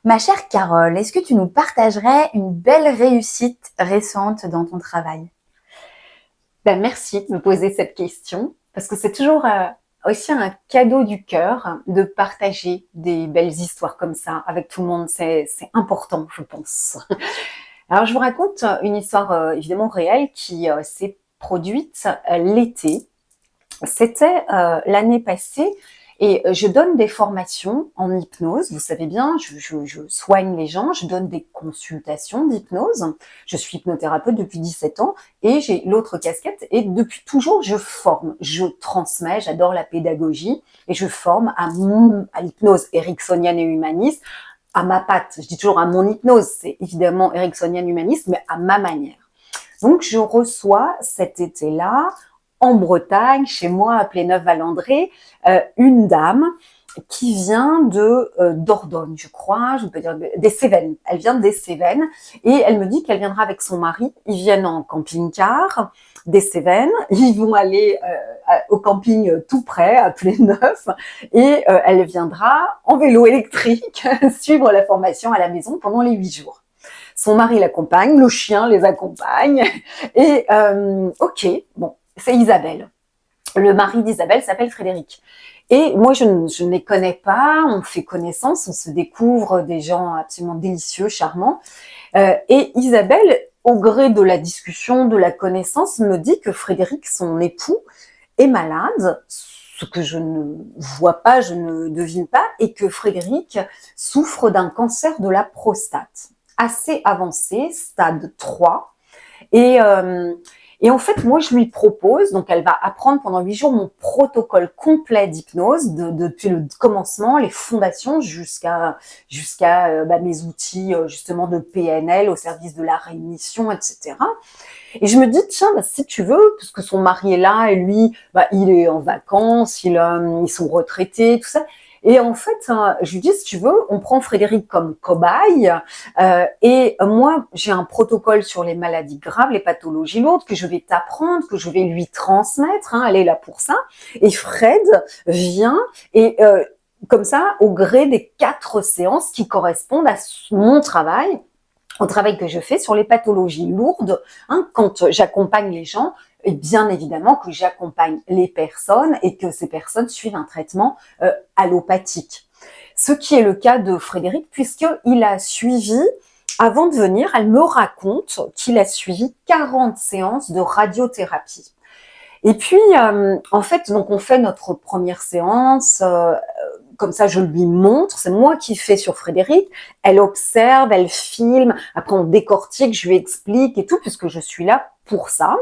Ma chère Carole, est-ce que tu nous partagerais une belle réussite récente dans ton travail? Merci de me poser cette question, parce que c'est toujours aussi un cadeau du cœur de partager des belles histoires comme ça avec tout le monde. C'est important, je pense. Alors, je vous raconte une histoire évidemment réelle qui s'est produite l'été. C'était l'année passée et je donne des formations en hypnose. Vous savez bien, je soigne les gens, je donne des consultations d'hypnose. Je suis hypnothérapeute depuis 17 ans et j'ai l'autre casquette et depuis toujours, je forme, je transmets, j'adore la pédagogie et je forme à l'hypnose ericksonienne et humaniste, à ma patte. Je dis toujours à mon hypnose, c'est évidemment ericksonienne humaniste, mais à ma manière. Donc, je reçois cet été-là, en Bretagne, chez moi, à Pléneuf-Valandré, une dame qui vient de Dordogne, je crois, je peux dire des Cévennes. Elle vient des Cévennes et elle me dit qu'elle viendra avec son mari. Ils viennent en camping-car des Cévennes. Ils vont aller au camping tout près, à Pléneuf, et elle viendra en vélo électrique suivre la formation à la maison pendant les 8 jours. Son mari l'accompagne, le chien les accompagne. Et ok, bon, c'est Isabelle. Le mari d'Isabelle s'appelle Frédéric. Et moi, je ne les connais pas, on fait connaissance, on se découvre des gens absolument délicieux, charmants. Et Isabelle, au gré de la discussion, de la connaissance, me dit que Frédéric, son époux, est malade, ce que je ne vois pas, je ne devine pas, et que Frédéric souffre d'un cancer de la prostate assez avancé, stade 3. Et en fait, moi, je lui propose, donc elle va apprendre pendant 8 jours mon protocole complet d'hypnose, depuis le commencement, les fondations, jusqu'à mes outils justement de PNL au service de la rémission, etc. Et je me dis, tiens, si tu veux, puisque son mari est là et lui, il est en vacances, ils sont retraités, tout ça. Et en fait, je lui dis, si tu veux, on prend Frédéric comme cobaye. Et moi, j'ai un protocole sur les maladies graves, les pathologies lourdes, que je vais t'apprendre, que je vais lui transmettre. Elle est là pour ça. Et Fred vient et comme ça, au gré des 4 séances qui correspondent à mon travail, au travail que je fais sur les pathologies lourdes, quand j'accompagne les gens, et bien évidemment que j'accompagne les personnes et que ces personnes suivent un traitement allopathique. Ce qui est le cas de Frédéric, puisqu'il a suivi, avant de venir, elle me raconte qu'il a suivi 40 séances de radiothérapie. Et puis, en fait, donc on fait notre première séance, comme ça je lui montre, c'est moi qui fais sur Frédéric, elle observe, elle filme, après on décortique, je lui explique et tout, puisque je suis là pour ça.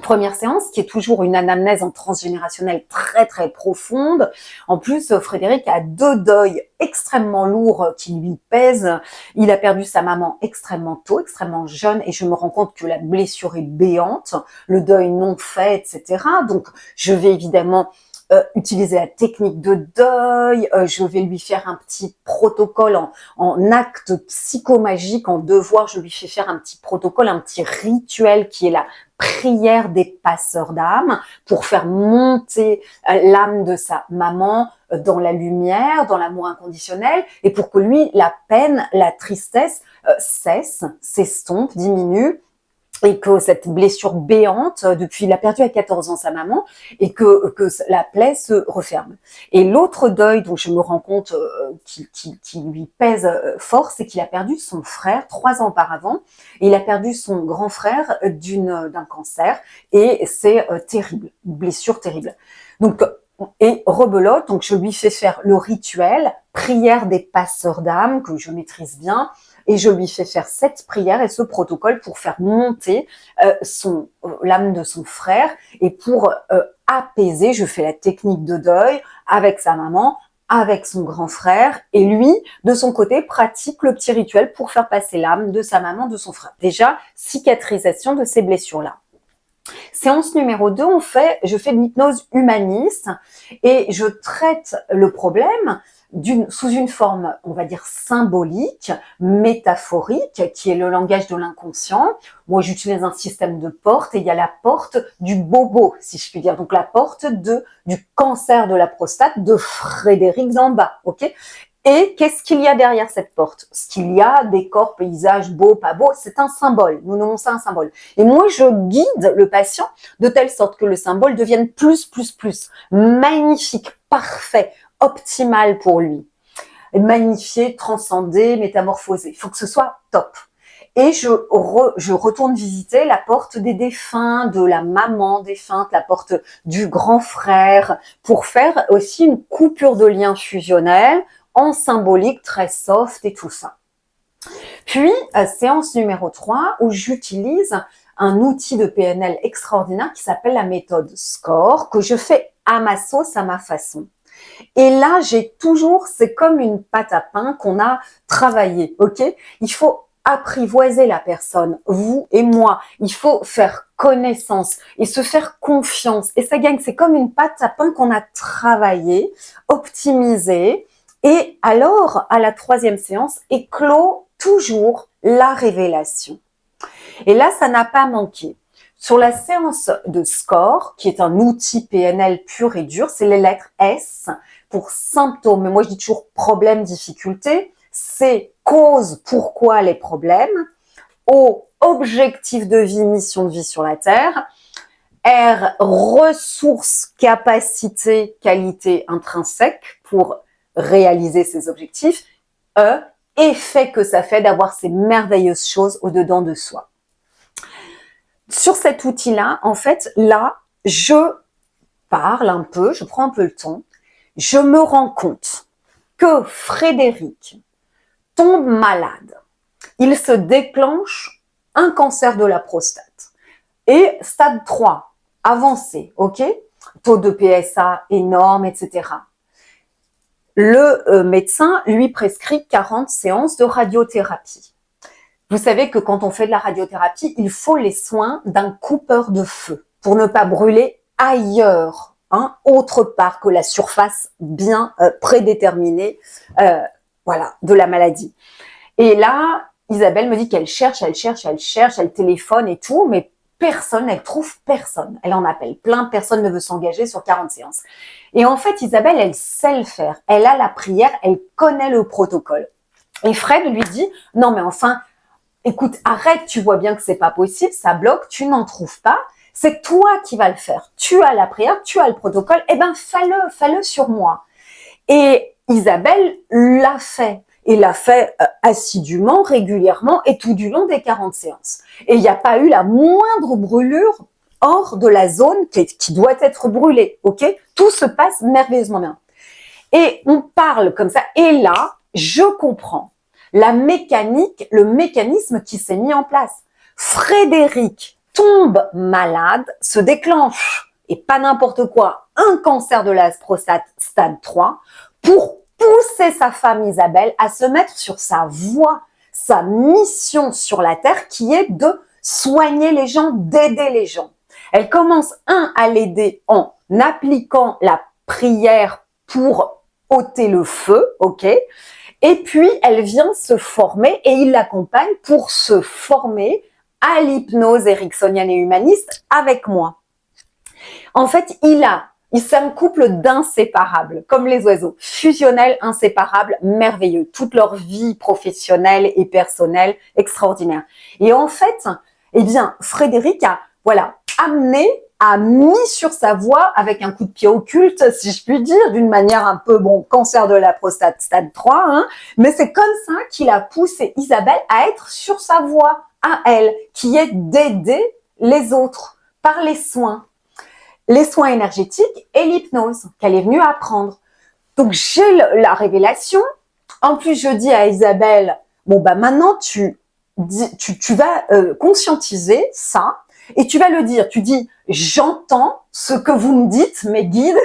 Première séance, qui est toujours une anamnèse en transgénérationnel très très profonde. En plus, Frédéric a 2 deuils extrêmement lourds qui lui pèsent. Il a perdu sa maman extrêmement tôt, extrêmement jeune, et je me rends compte que la blessure est béante, le deuil non fait, etc. Donc, je vais évidemment utiliser la technique de deuil, je vais lui faire un petit protocole en acte psychomagique, en devoir, je lui fais faire un petit protocole, un petit rituel qui est la prière des passeurs d'âme pour faire monter l'âme de sa maman dans la lumière, dans l'amour inconditionnel, et pour que lui, la peine, la tristesse cesse, s'estompe, diminue, et que cette blessure béante, depuis il a perdu à 14 ans sa maman, et que la plaie se referme. Et l'autre deuil dont je me rends compte qui lui pèse fort, c'est qu'il a perdu son frère 3 ans auparavant, et il a perdu son grand frère d'un cancer, et c'est terrible, une blessure terrible. Donc, et rebelote, donc je lui fais faire le rituel, prière des passeurs d'âme, que je maîtrise bien, et je lui fais faire cette prière et ce protocole pour faire monter l'âme de son frère et pour apaiser. Je fais la technique de deuil avec sa maman, avec son grand frère, et lui, de son côté, pratique le petit rituel pour faire passer l'âme de sa maman, de son frère. Déjà, cicatrisation de ces blessures-là. Séance numéro 2, je fais de l'hypnose humaniste et je traite le problème sous une forme, on va dire, symbolique, métaphorique, qui est le langage de l'inconscient. Moi, j'utilise un système de porte et il y a la porte du bobo, si je puis dire. Donc, la porte du cancer de la prostate de Frédéric Zamba, ok ? Et qu'est-ce qu'il y a derrière cette porte? Ce qu'il y a, décor, paysage, beau, pas beau, c'est un symbole. Nous nommons ça un symbole. Et moi, je guide le patient de telle sorte que le symbole devienne plus, magnifique, parfait, optimal pour lui. Magnifié, transcendé, métamorphosé. Il faut que ce soit top. Et je retourne visiter la porte des défunts, de la maman défunte, la porte du grand frère, pour faire aussi une coupure de lien fusionnel en symbolique très soft et tout ça. Puis, séance numéro 3, où j'utilise un outil de PNL extraordinaire qui s'appelle la méthode SCORE, que je fais à ma sauce, à ma façon. Et là, j'ai toujours, c'est comme une pâte à pain qu'on a travaillée, ok? Il faut apprivoiser la personne, vous et moi. Il faut faire connaissance et se faire confiance. Et ça gagne, c'est comme une pâte à pain qu'on a travaillée, optimisée. Et alors, à la 3e séance, éclot toujours la révélation. Et là, ça n'a pas manqué. Sur la séance de SCORE, qui est un outil PNL pur et dur, c'est les lettres S pour symptômes. Mais moi, je dis toujours problème, difficulté. C, cause, pourquoi les problèmes. O, objectif de vie, mission de vie sur la Terre. R, ressources, capacités, qualités intrinsèques pour réaliser ces objectifs. E, effet que ça fait d'avoir ces merveilleuses choses au-dedans de soi. Sur cet outil-là, en fait, là, je parle un peu, je prends un peu le temps, je me rends compte que Frédéric tombe malade. Il se déclenche un cancer de la prostate. Et stade 3, avancé, ok? Taux de PSA énorme, etc. Le médecin lui prescrit 40 séances de radiothérapie. Vous savez que quand on fait de la radiothérapie, il faut les soins d'un coupeur de feu pour ne pas brûler ailleurs, autre part que la surface bien prédéterminée de la maladie. Et là, Isabelle me dit qu'elle cherche, elle téléphone et tout, mais personne, elle trouve personne. Elle en appelle plein, personne ne veut s'engager sur 40 séances. Et en fait, Isabelle, elle sait le faire. Elle a la prière, elle connaît le protocole. Et Fred lui dit, non mais enfin, écoute, arrête, tu vois bien que c'est pas possible, ça bloque, tu n'en trouves pas. C'est toi qui vas le faire. Tu as la prière, tu as le protocole, eh ben fais-le sur moi. Et Isabelle l'a fait. Et l'a fait assidûment, régulièrement et tout du long des 40 séances. Et il n'y a pas eu la moindre brûlure hors de la zone qui doit être brûlée, ok? Tout se passe merveilleusement bien. Et on parle comme ça. Et là, je comprends la mécanique, le mécanisme qui s'est mis en place. Frédéric tombe malade, se déclenche, et pas n'importe quoi, un cancer de la prostate stade 3, pour pousser sa femme Isabelle à se mettre sur sa voie, sa mission sur la terre qui est de soigner les gens, d'aider les gens. Elle commence à l'aider en appliquant la prière pour ôter le feu, ok? Et puis elle vient se former et il l'accompagne pour se former à l'hypnose ericksonienne et humaniste avec moi. En fait, c'est un couple d'inséparables, comme les oiseaux, fusionnels, inséparables, merveilleux, toute leur vie professionnelle et personnelle extraordinaire. Et en fait, eh bien, Frédéric a mis sur sa voie avec un coup de pied occulte, si je puis dire, d'une manière un peu, cancer de la prostate stade 3, mais c'est comme ça qu'il a poussé Isabelle à être sur sa voie, à elle, qui est d'aider les autres par les soins énergétiques et l'hypnose qu'elle est venue apprendre. Donc, j'ai la révélation. En plus, je dis à Isabelle, maintenant, tu vas conscientiser ça et tu vas le dire. Tu dis, j'entends ce que vous me dites, mes guides,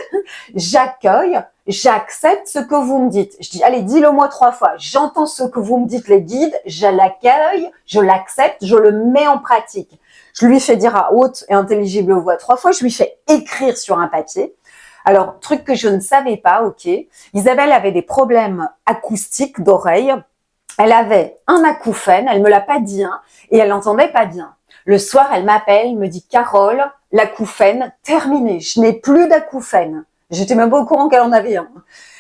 j'accueille, j'accepte ce que vous me dites. Je dis, allez, dis-le-moi 3 fois. J'entends ce que vous me dites, les guides, je l'accueille, je l'accepte, je le mets en pratique. Je lui fais dire à haute et intelligible voix 3 fois, je lui fais écrire sur un papier. Alors, truc que je ne savais pas, ok. Isabelle avait des problèmes acoustiques d'oreille. Elle avait un acouphène, elle me l'a pas dit, et elle n'entendait pas bien. Le soir, elle m'appelle, me dit, Carole, l'acouphène, terminé. Je n'ai plus d'acouphène. J'étais même pas au courant qu'elle en avait un.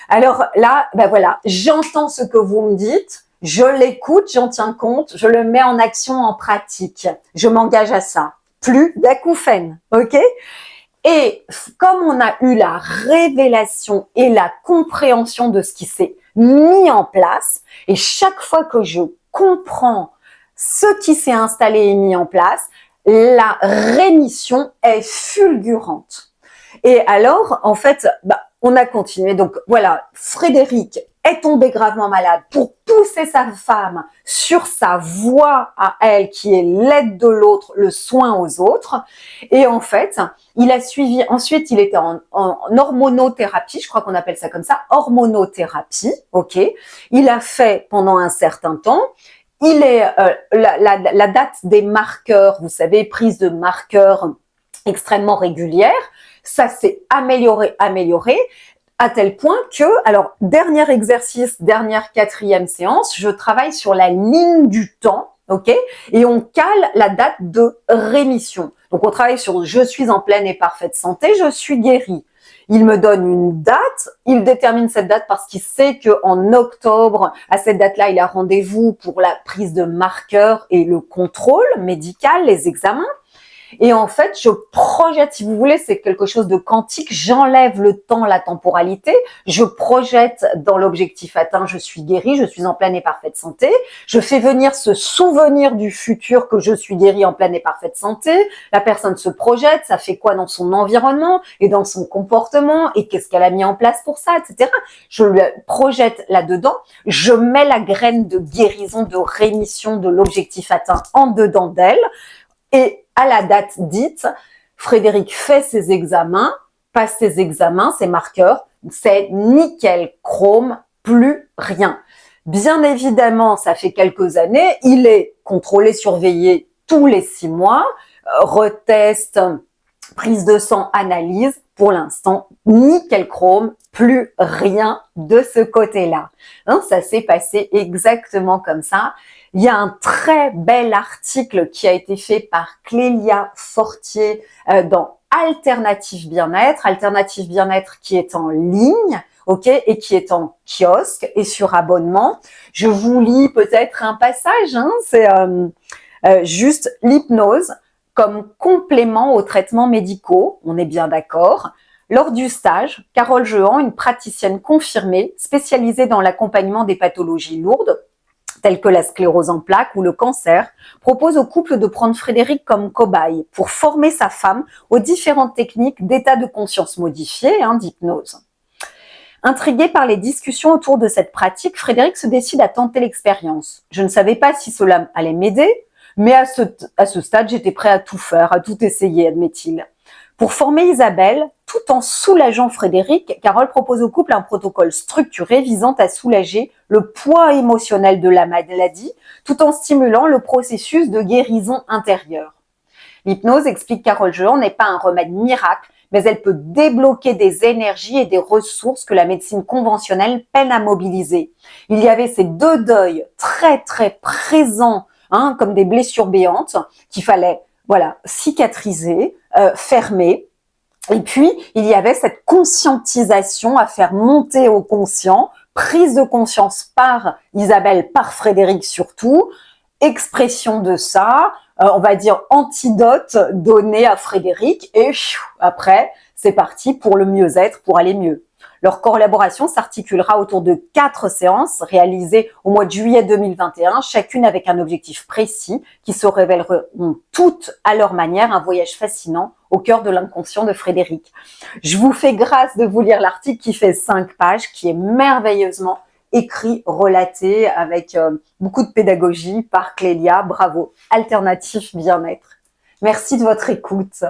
Alors là, ben voilà, j'entends ce que vous me dites, je l'écoute, j'en tiens compte, je le mets en action, en pratique. Je m'engage à ça. Plus d'acouphènes, ok? Et comme on a eu la révélation et la compréhension de ce qui s'est mis en place, et chaque fois que je comprends ce qui s'est installé et mis en place, la rémission est fulgurante. Et alors, en fait, on a continué. Donc voilà, Frédéric est tombé gravement malade pour pousser sa femme sur sa voie à elle, qui est l'aide de l'autre, le soin aux autres. Et en fait, il a suivi, ensuite il était en hormonothérapie, je crois qu'on appelle ça comme ça, hormonothérapie, ok. Il a fait pendant un certain temps. Il est la date des marqueurs, vous savez, prise de marqueurs extrêmement régulière, ça s'est amélioré, à tel point que, alors, dernier exercice, dernière 4e séance, je travaille sur la ligne du temps, ok? Et on cale la date de rémission. Donc, on travaille sur je suis en pleine et parfaite santé, je suis guérie. Il me donne une date, il détermine cette date parce qu'il sait que en octobre, à cette date-là, il a rendez-vous pour la prise de marqueurs et le contrôle médical, les examens. Et en fait, je projette, si vous voulez, c'est quelque chose de quantique, j'enlève le temps, la temporalité, je projette dans l'objectif atteint, je suis guérie, je suis en pleine et parfaite santé, je fais venir ce souvenir du futur que je suis guérie en pleine et parfaite santé, la personne se projette, ça fait quoi dans son environnement et dans son comportement et qu'est-ce qu'elle a mis en place pour ça, etc. Je le projette là-dedans, je mets la graine de guérison, de rémission de l'objectif atteint en dedans d'elle et à la date dite, Frédéric fait ses examens, passe ses examens, ses marqueurs, c'est nickel, chrome, plus rien. Bien évidemment, ça fait quelques années, il est contrôlé, surveillé tous les 6 mois, retest, prise de sang, analyse. Pour l'instant, nickel chrome, plus rien de ce côté-là. Hein, ça s'est passé exactement comme ça. Il y a un très bel article qui a été fait par Clélia Fortier dans Alternative Bien-être. Alternative Bien-être qui est en ligne, ok, et qui est en kiosque et sur abonnement. Je vous lis peut-être un passage, hein, c'est juste l'hypnose comme complément aux traitements médicaux, on est bien d'accord. Lors du stage, Carole Jehan, une praticienne confirmée, spécialisée dans l'accompagnement des pathologies lourdes, telles que la sclérose en plaques ou le cancer, propose au couple de prendre Frédéric comme cobaye pour former sa femme aux différentes techniques d'état de conscience modifié, d'hypnose. Intrigué par les discussions autour de cette pratique, Frédéric se décide à tenter l'expérience. Je ne savais pas si cela allait m'aider, mais à ce stade, j'étais prêt à tout faire, à tout essayer, admet-il. Pour former Isabelle, tout en soulageant Frédéric, Carole propose au couple un protocole structuré visant à soulager le poids émotionnel de la maladie, tout en stimulant le processus de guérison intérieure. L'hypnose, explique Carole Jehan, n'est pas un remède miracle, mais elle peut débloquer des énergies et des ressources que la médecine conventionnelle peine à mobiliser. Il y avait ces 2 deuils très très présents, comme des blessures béantes qu'il fallait cicatriser, fermer. Et puis, il y avait cette conscientisation à faire monter au conscient, prise de conscience par Isabelle, par Frédéric surtout, expression de ça, on va dire antidote donné à Frédéric et après, c'est parti pour le mieux-être, pour aller mieux. Leur collaboration s'articulera autour de 4 séances réalisées au mois de juillet 2021, chacune avec un objectif précis qui se révéleront toutes à leur manière un voyage fascinant au cœur de l'inconscient de Frédéric. Je vous fais grâce de vous lire l'article qui fait 5 pages, qui est merveilleusement écrit, relaté avec beaucoup de pédagogie par Clélia. Bravo, Alternative Bien-être. Merci de votre écoute.